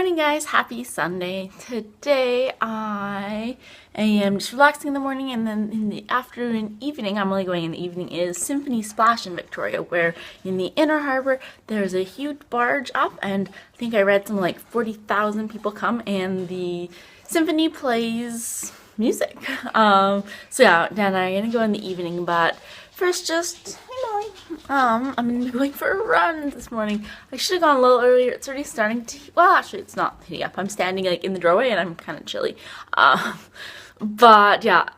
Morning guys, happy Sunday. Today I am just relaxing in the morning, and then in the afternoon and evening, I'm only going in the evening, is Symphony Splash in Victoria, where in the inner harbor there's a huge barge up, and I think I read something like 40,000 people come, and the symphony plays music. So yeah, then I'm gonna go in the evening, but first just I'm going for a run this morning. I should have gone a little earlier. It's already starting to, well, actually it's not heating up. I'm standing like in the doorway and I'm kind of chilly. But yeah,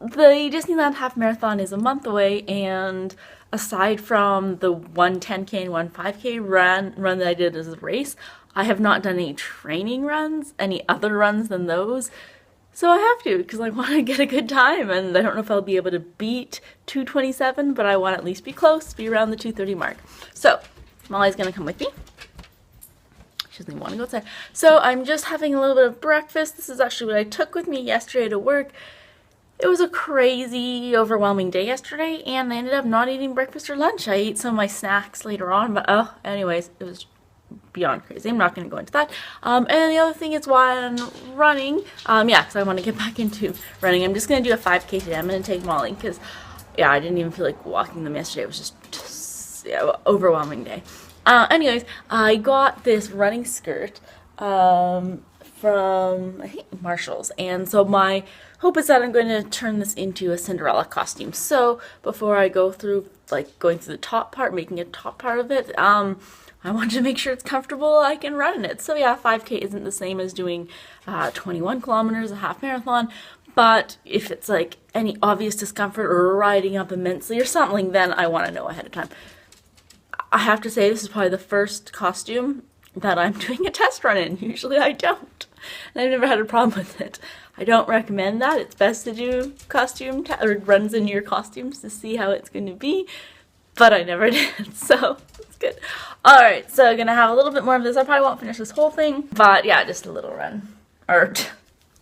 the Disneyland Half Marathon is a month away, and aside from the one 10K and one 5K run that I did as a race, I have not done any training runs, any other runs than those. So I have to, because I want to get a good time, and I don't know if I'll be able to beat 2:27, but I want to at least be close, be around the 2:30 mark. So Molly's going to come with me. She doesn't even want to go outside. So I'm just having a little bit of breakfast. This is actually what I took with me yesterday to work. It was a crazy, overwhelming day yesterday, and I ended up not eating breakfast or lunch. I ate some of my snacks later on, but anyways, it was beyond crazy. I'm not going to go into that. And the other thing is why I'm running. Because I want to get back into running. I'm just going to do a 5K today. I'm going to take Molly because, yeah, I didn't even feel like walking them yesterday. It was just overwhelming day. Anyways, I got this running skirt from, I think, Marshall's. And so my hope is that I'm going to turn this into a Cinderella costume. So before I go through, like, going through the top part, making a top part of it, I wanted to make sure it's comfortable, I can run in it. So yeah, 5K isn't the same as doing 21 kilometers, a half marathon. But if it's like any obvious discomfort or riding up immensely or something, then I want to know ahead of time. I have to say, this is probably the first costume that I'm doing a test run in. Usually I don't. And I've never had a problem with it. I don't recommend that. It's best to do costume or runs in your costumes to see how it's going to be. But I never did, so it's good. Alright, so I'm going to have a little bit more of this. I probably won't finish this whole thing, but yeah, just a little run. Or,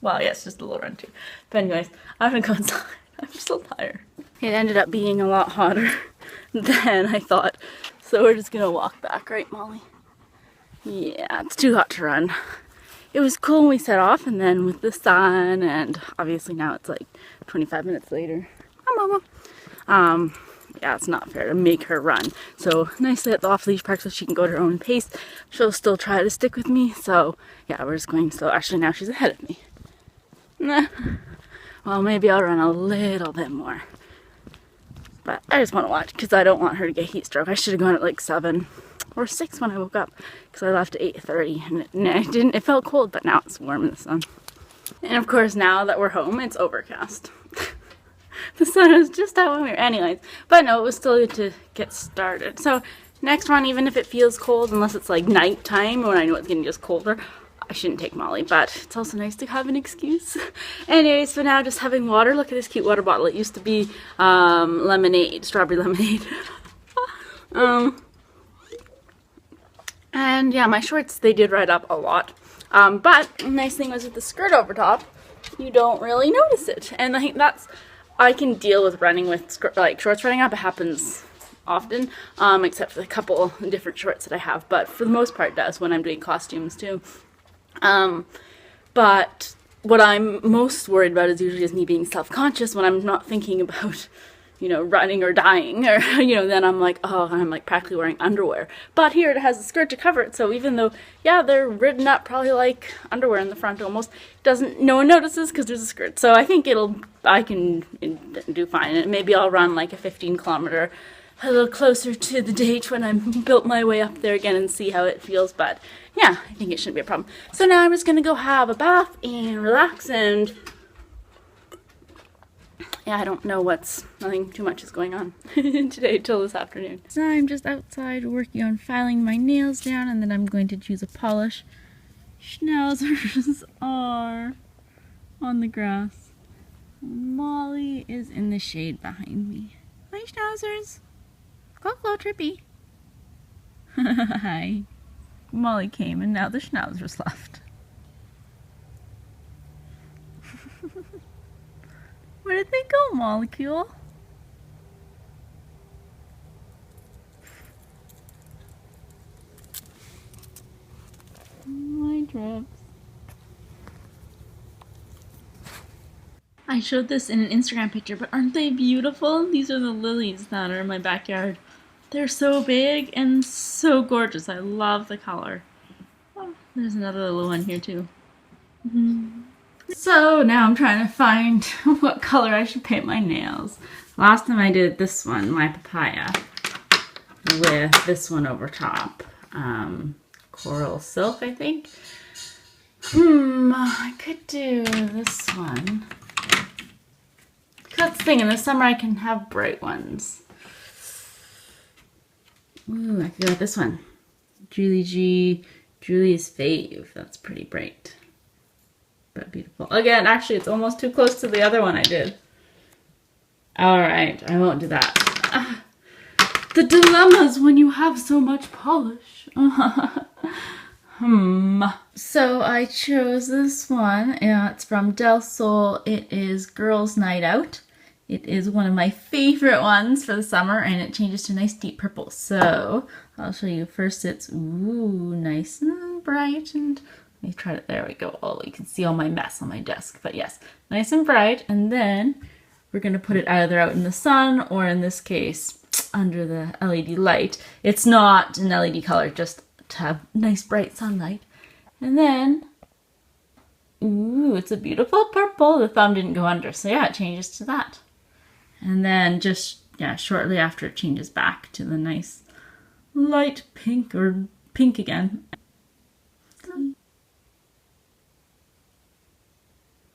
well, yes, just a little run too. But anyways, I'm going to go inside. I'm so tired. It ended up being a lot hotter than I thought, so we're just going to walk back, right, Molly? Yeah, it's too hot to run. It was cool when we set off, and then with the sun, and obviously now it's like 25 minutes later. Hi, Mama. Yeah, it's not fair to make her run. So nicely at the off-leash park so she can go at her own pace. She'll still try to stick with me. So yeah, we're just going slow. Actually, now she's ahead of me. Nah. Well, maybe I'll run a little bit more. But I just want to watch because I don't want her to get heat stroke. I should have gone at like 7 or 6 when I woke up because I left at 8:30 and it felt cold, but now it's warm in the sun. And of course, now that we're home, it's overcast. The sun was just out when we were, anyways. But no, it was still good to get started. So next one, even if it feels cold, unless it's like nighttime when I know it's getting just colder, I shouldn't take Molly. But it's also nice to have an excuse. Anyways, so now just having water. Look at this cute water bottle. It used to be lemonade, strawberry lemonade. And yeah, my shorts, they did ride up a lot. But the nice thing was with the skirt over top, you don't really notice it. And I think I can deal with running with shorts running up. It happens often, except for the couple different shorts that I have. But for the most part, it does when I'm doing costumes too. But what I'm most worried about is usually just me being self-conscious when I'm not thinking about, running or dying, or, then I'm like, oh, I'm like practically wearing underwear. But here it has a skirt to cover it, so even though, yeah, they're ridden up probably like underwear in the front almost, no one notices because there's a skirt. So I think I can do fine. And maybe I'll run like a 15-kilometer a little closer to the date when I'm built my way up there again and see how it feels. But yeah, I think it shouldn't be a problem. So now I'm just going to go have a bath and relax, and yeah, I don't know nothing too much is going on today till this afternoon. So I'm just outside working on filing my nails down, and then I'm going to choose a polish. Schnauzers are on the grass. Molly is in the shade behind me. Hi, Schnauzers. Hello, Trippy. Hi. Molly came, and now the Schnauzers left. Where did they go, Molecule? What my trips. I showed this in an Instagram picture, but aren't they beautiful? These are the lilies that are in my backyard. They're so big and so gorgeous. I love the color. Oh, there's another little one here too. So now I'm trying to find what color I should paint my nails. Last time I did this one, my papaya, with this one over top. Coral silk, I think. I could do this one. That's the thing, in the summer I can have bright ones. Ooh, I could go with this one. Julie G, Julie's Fave. That's pretty bright. But beautiful. Again, actually, it's almost too close to the other one I did. Alright, I won't do that. The dilemmas when you have so much polish. So I chose this one. It's from Del Sol. It is Girls Night Out. It is one of my favorite ones for the summer, and it changes to a nice deep purple. So I'll show you first. It's nice and bright, and let me try it. There we go. Oh, you can see all my mess on my desk. But yes, nice and bright. And then we're gonna put it either out in the sun, or in this case, under the LED light. It's not an LED color, just to have nice bright sunlight. And then, ooh, it's a beautiful purple. The thumb didn't go under, so yeah, it changes to that. And then just, yeah, shortly after it changes back to the nice light pink, or pink again.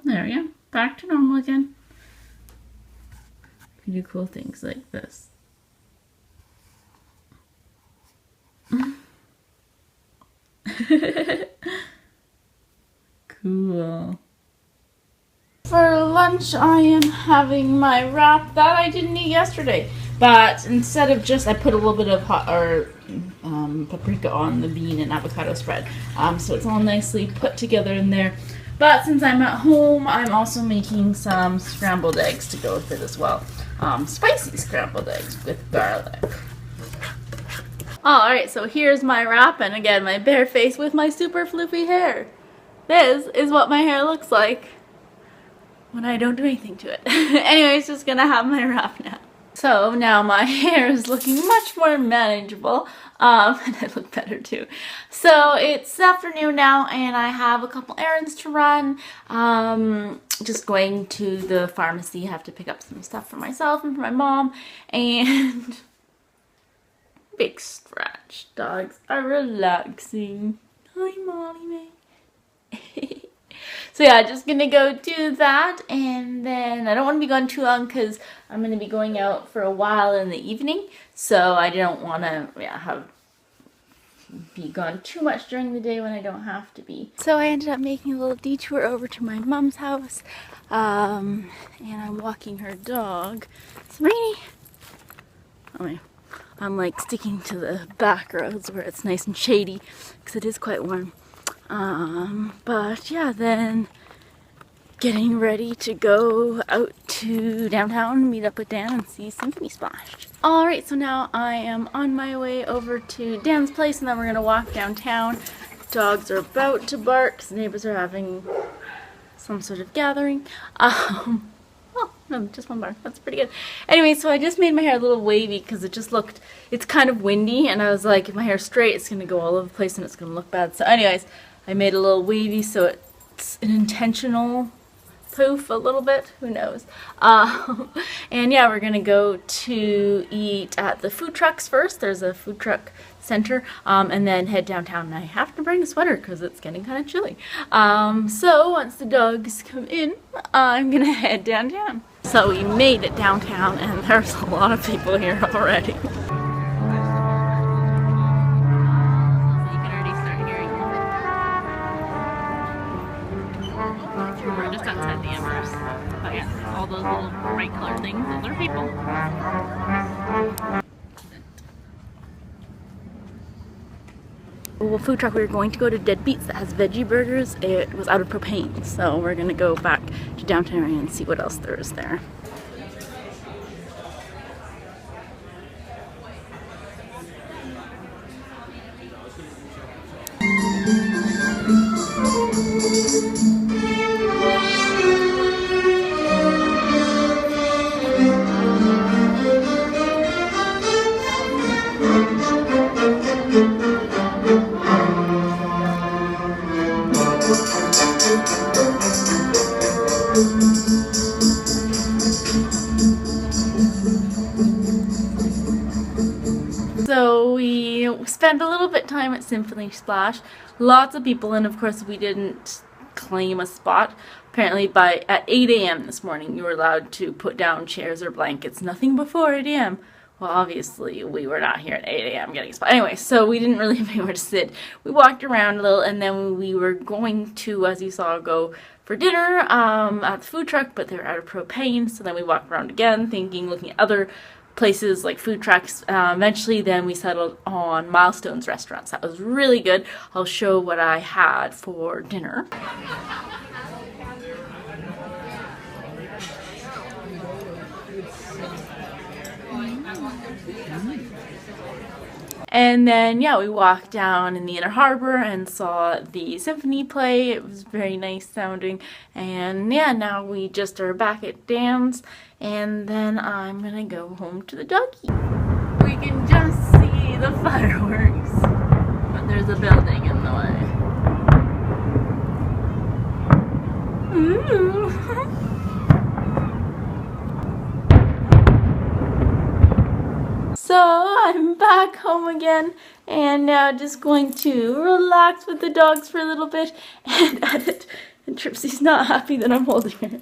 There we go, back to normal again. You can do cool things like this. Cool. For lunch, I am having my wrap that I didn't eat yesterday. But instead of just, I put a little bit of paprika on the bean and avocado spread. So it's all nicely put together in there. But since I'm at home, I'm also making some scrambled eggs to go with it as well. Spicy scrambled eggs with garlic. Alright, so here's my wrap, and again, my bare face with my super floofy hair. This is what my hair looks like when I don't do anything to it. Anyways, just gonna have my wrap now. So now my hair is looking much more manageable, and I look better too. So it's afternoon now, and I have a couple errands to run. Just going to the pharmacy, have to pick up some stuff for myself and for my mom, and big stretch. Dogs are relaxing. Hi, Molly May. So yeah, just gonna go do that, and then I don't want to be gone too long because I'm gonna be going out for a while in the evening. So I don't want to be gone too much during the day when I don't have to be. So I ended up making a little detour over to my mom's house, and I'm walking her dog. It's rainy. Oh yeah. I'm like sticking to the back roads where it's nice and shady because it is quite warm. But yeah, then getting ready to go out to downtown, meet up with Dan and see Symphony Splash. Alright, so now I am on my way over to Dan's place, and then we're going to walk downtown. Dogs are about to bark because the neighbors are having some sort of gathering. Oh, no, just one bar. That's pretty good. Anyway, so I just made my hair a little wavy because it just looked, it's kind of windy, and I was like, if my hair's straight, it's going to go all over the place and it's going to look bad. So anyways, I made a little wavy, so it's an intentional poof a little bit. Who knows? And yeah, we're going to go to eat at the food trucks first. There's a food truck center, and then head downtown. And I have to bring a sweater because it's getting kind of chilly. So once the dogs come in, I'm gonna head downtown. So we made it downtown, and there's a lot of people here already. You can already start hearing them. We're just outside the Empress. But yeah, all those little bright colored things, those are people. Well, food truck, we were going to go to Deadbeats that has veggie burgers. It was out of propane, so we're gonna go back to downtown and see what else there is there. spent a little bit of time at Symphony Splash. Lots of people, and of course we didn't claim a spot. Apparently at 8 a.m. this morning you were allowed to put down chairs or blankets. Nothing before 8 a.m. Well, obviously we were not here at 8 a.m. getting a spot. Anyway, so we didn't really have anywhere to sit. We walked around a little, and then we were going to, as you saw, go for dinner at the food truck, but they were out of propane. So then we walked around again, looking at other places like food trucks. Eventually then we settled on Milestone's restaurants. That was really good. I'll show what I had for dinner. And then, yeah, we walked down in the inner harbor and saw the symphony play. It was very nice sounding. And yeah, now we just are back at Dan's, and then I'm gonna go home to the doggy. We can just see the fireworks, but there's a building in the way. Ooh. So I'm back home again, and now just going to relax with the dogs for a little bit and edit. And Tripsy's not happy that I'm holding her.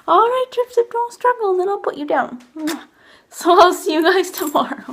Alright, Tripsy, don't struggle, then I'll put you down. So I'll see you guys tomorrow.